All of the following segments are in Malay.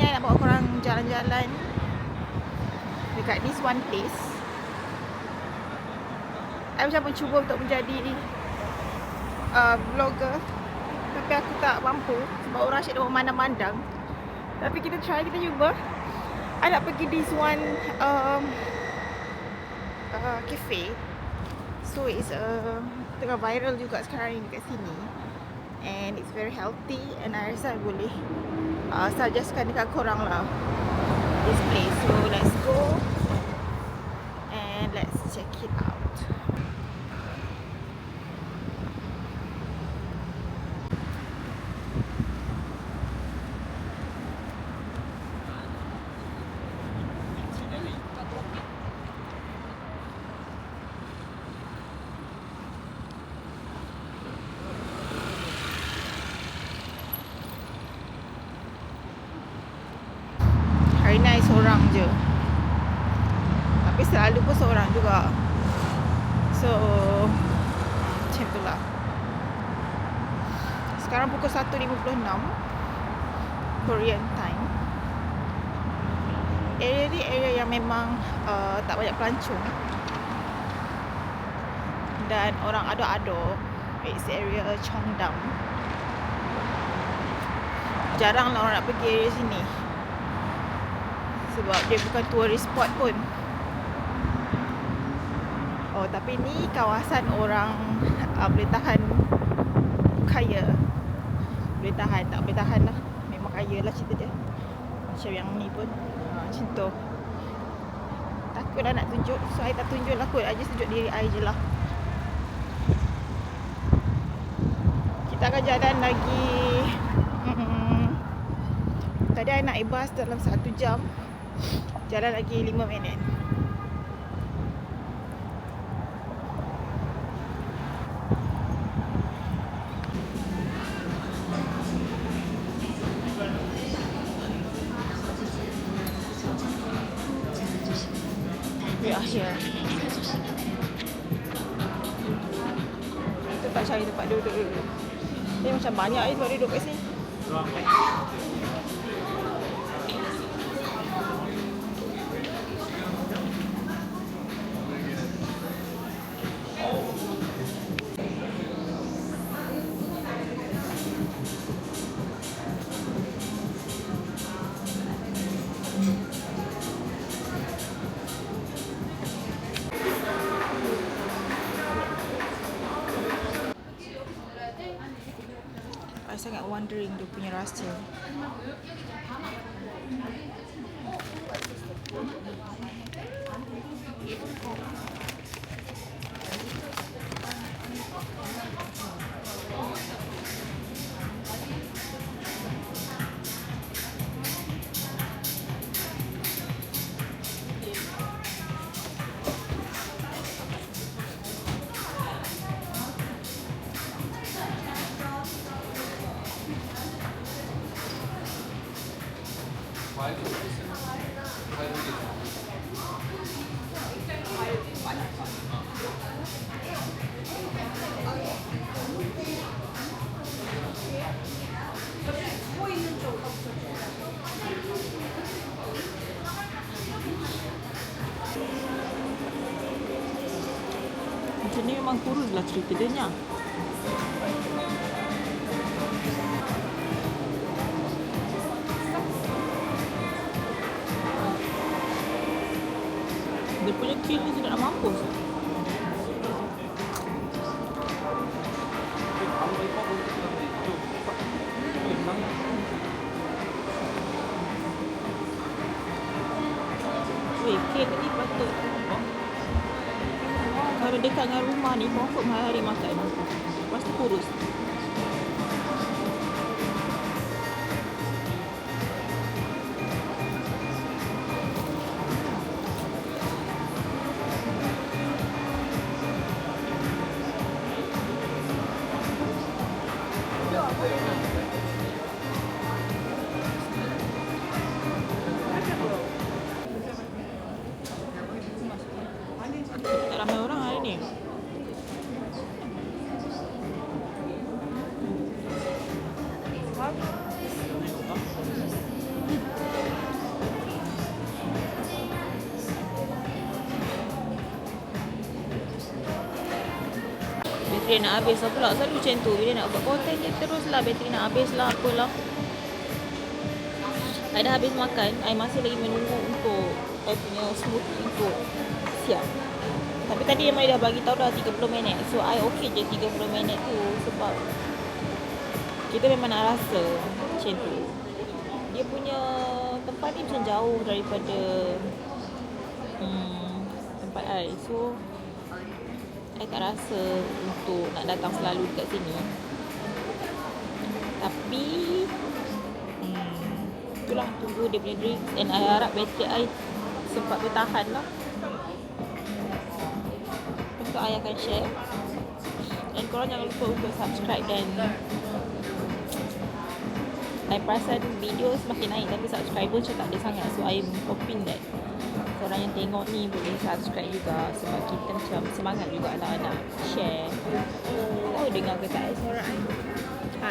ni I nak bawa korang jalan-jalan dekat this one place. I macam mencuba untuk menjadi vlogger, tapi aku tak mampu sebab orang asyik nak memandang-mandang. Tapi kita try, kita cuba. I nak pergi this one cafe. So it's tengah viral juga sekarang ni dekat sini, and it's very healthy, and I rasa I boleh suggestkan dekat korang lah this place. So let's go and let's check it out. Hari ni I seorang je, tapi selalu pun seorang juga. So macam tu lah. Sekarang pukul 1.56 Korean time. Area ni area yang memang tak banyak pelancong dan orang ado-ado. It's area Cheongdam. Jarang lah orang nak pergi area sini sebab dia bukan tourist spot pun. Oh, tapi ni kawasan orang boleh tahan kaya. Boleh tahan, tak boleh tahan lah. Memang kaya lah cerita dia. Macam yang ni pun macam tu. Takut lah nak tunjuk, so I tak tunjuk lah kot. I just tunjuk diri I je lah. Kita akan jalan lagi. Tadi I naik bas dalam 1 jam. Jalan lagi 5 minit. We are here. Kita tak cari tempat duduk dulu. Dia macam banyak tempat duduk kat sini. I sangat wondering dia punya rahsia. Macam ni memang kurus lah cerita dia nya. Dia punya kill ni tidak nak mampus. Weh, kill ni patut. Kalau dekat dengan rumah ni, confirm hari-hari makan. Lepas tu kurus. Tak ramai orang hari ni. bateri nak habis lah pula. Selalu macam tu. Bila nak buat konten je terus lah bateri nak habis lah apalah. I dah habis makan. I masih lagi menunggu untuk I punya smoothie untuk siap. Tapi tadi I dah bagi tahu dah 30 minit. So I okay je 30 minit tu. Sebab kita memang nak rasa macam tu. Dia punya tempat ni macam jauh daripada tempat I. So I tak rasa untuk nak datang selalu dekat sini. Tapi itulah, tunggu dia punya drink. And I harap bateri I sempat bertahan lah. Lepas tu I akan share. And korang jangan lupa untuk subscribe. Dan I perasan video semakin naik tapi subscriber macam tak ada sangat. So I'm hoping that korang yang tengok ni boleh subscribe juga. Sebab kita macam semangat juga lah nak share. Oh, dengar ke tak suara I?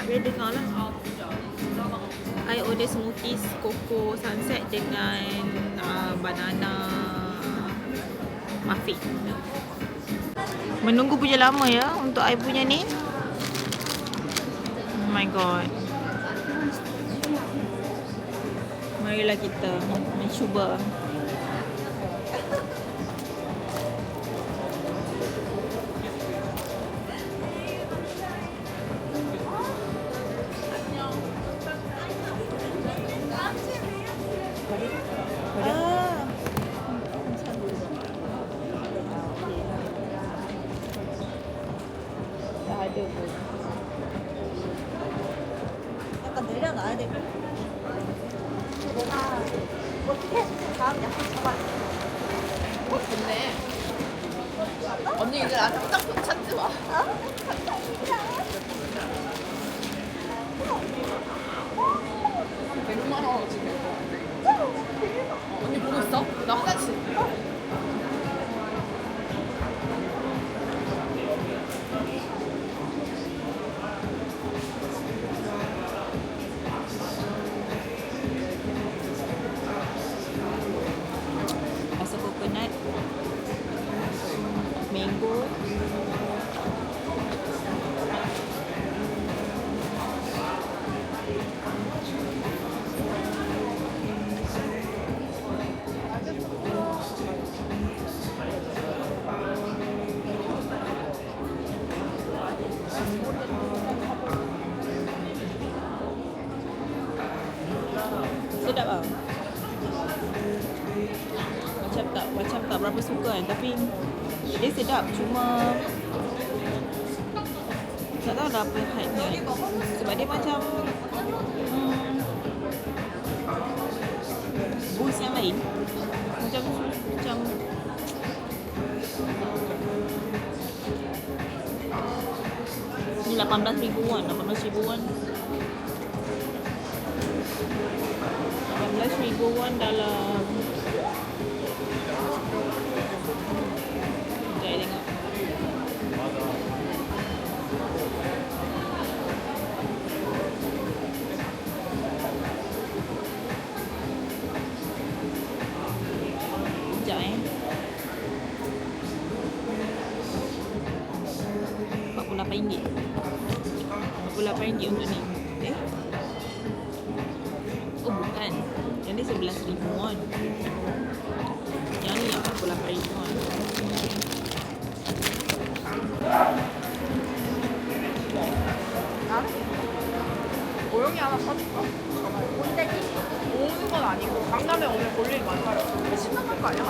Boleh dengar lah. I order smoothies Coco Sunset dengan banana muffin. Menunggu punya lama ya untuk I punya ni. Oh my god. Marilah kita mencuba. Dah ada pun. 약간 내려놔야 될 것 같아. 어떻게? 다음 약속 잡아. 좋네. 언니 이제 나한테 짝꿍 찾지 마. 감사합니다. 100만 원어치 될 것 같아. 언니 보고 있어? 나 화장실. Rasa coconut, mango, sedap lah. Macam tak berapa suka kan, tapi dia sedap. Cuma tak tahu dah apa hype ni. Sebab dia macam boost yang lain. Macam ni 18,000 won. 18,000 won 18,000 won dalam. Sekejap tengok. Sekejap RM48. RM48 untuk ni. Oh bukan. Yang ni 11,000 won. Yang ni yang RM48 won. 고용이 하나 사줄까? 온대기? 오는 건 아니고 강남에 오늘 볼 일 많아요. 심각한 거 아니야?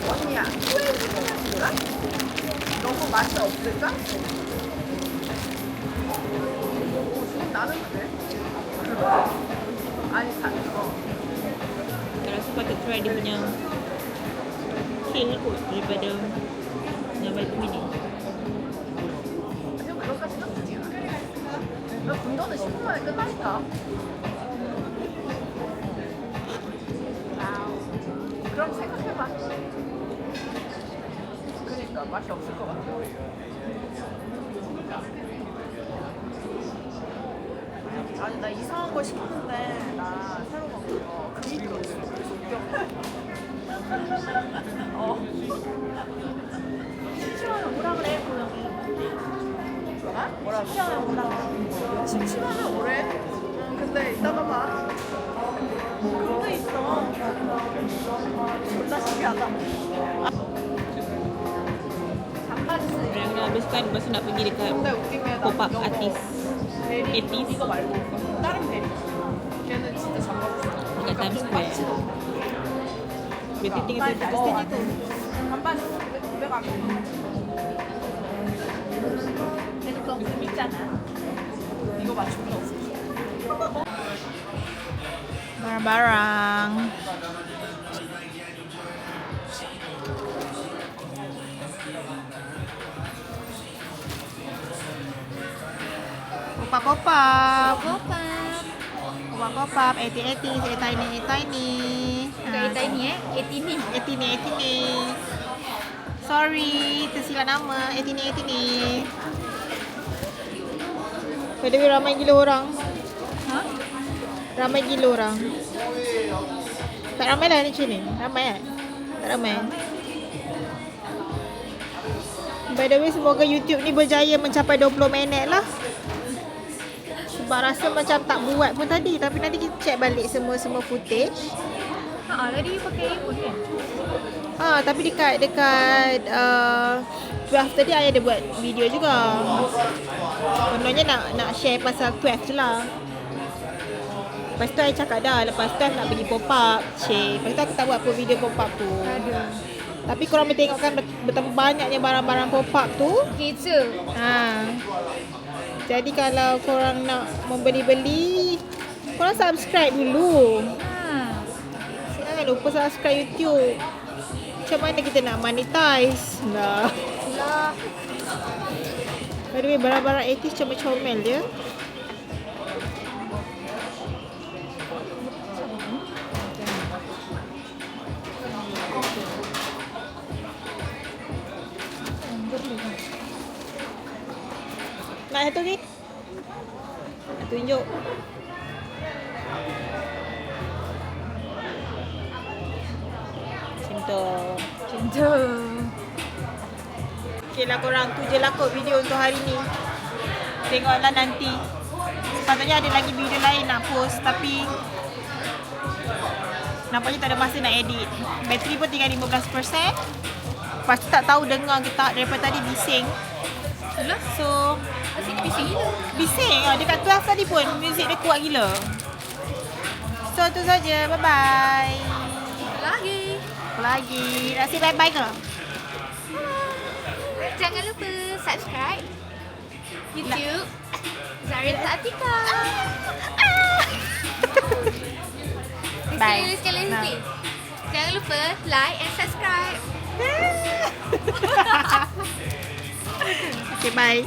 언니야, 후회를 해줄까? 너무 맛이 없을까? 지금 나는 그래. 아니, Saya rasa patut try dia punya kale kot daripada yang vitamin ni. 그냥 그것까지는 아니야. 너 분도는 10분 만에 끝나니까. 그럼 생각해봐. 그러니까 맛이 없을 것 같아. 아니 나 이상한 거 시켰는데 나 새로 먹은 거 그니까 그래서 웃겨. 심심하면 오라 그래 고양이. 뭐라고? 심심하면 오라 그래. 심심하면 오래? 근데 이따가 봐. 그것도 있어. 존나 신기하다. 잠바스. Yang nak habiskan lepas tu nak pergi dekat 근데 웃긴 게 pop-up artist. 베리 에티스. 이거 말고 다른 베리. 걔는 진짜 잘 먹었어. Dekat Times Square. Berarti tinggal tu dekat stage tu. 반반 900원. 계속 너무 재밌잖아. 이거 맞추면 없어. barang-barang. Pop-up. Pop-up. 80, tiny. Bukan tiny Etini. Etini. Sorry, tersilap nama. Etini. By the way, ramai gila orang. Ha? Ramai gila orang. Tak ramai lah ni sini. Ramai kan? Tak ramai. By the way, semoga YouTube ni berjaya mencapai 20 minit lah. Sebab rasa macam tak buat pun tadi. Tapi nanti kita check balik semua footage. Tadi you pakai iPhone kan? Tapi dekat 12 tadi I ada buat video juga. Kononnya nak share pasal 12 je lah. Lepas tu I cakap dah, lepas 12 nak pergi pop-up, share. Lepas tu aku tak buat apa video pop-up tu. Ada. Tapi korang boleh tengok kan betapa banyaknya barang-barang pop-up tu. Gitu. Jadi kalau korang nak membeli-beli, korang subscribe dulu. Jangan lupa subscribe YouTube. Macam mana kita nak monetize? Lah. By the way, barang-barang 80s comel-comel dia. Nak satu ni? Nak tunjuk. Macam tu. Okay lah korang, tu je lah kot video untuk hari ni. Tengoklah nanti. Sepatutnya ada lagi video lain nak post tapi nampaknya tak ada masa nak edit. Bateri pun tinggal 15%. Lepas tu tak tahu dengar kita daripada tadi bising. So bising dekat 12 tadi pun muzik dia kuat gila. So tu saja. Bye bye. Lagi. Nak say bye-bye ke? Jangan lupa subscribe YouTube Zarita Atika. Bye. Sekali. Jangan lupa like and subscribe. Okay, bye.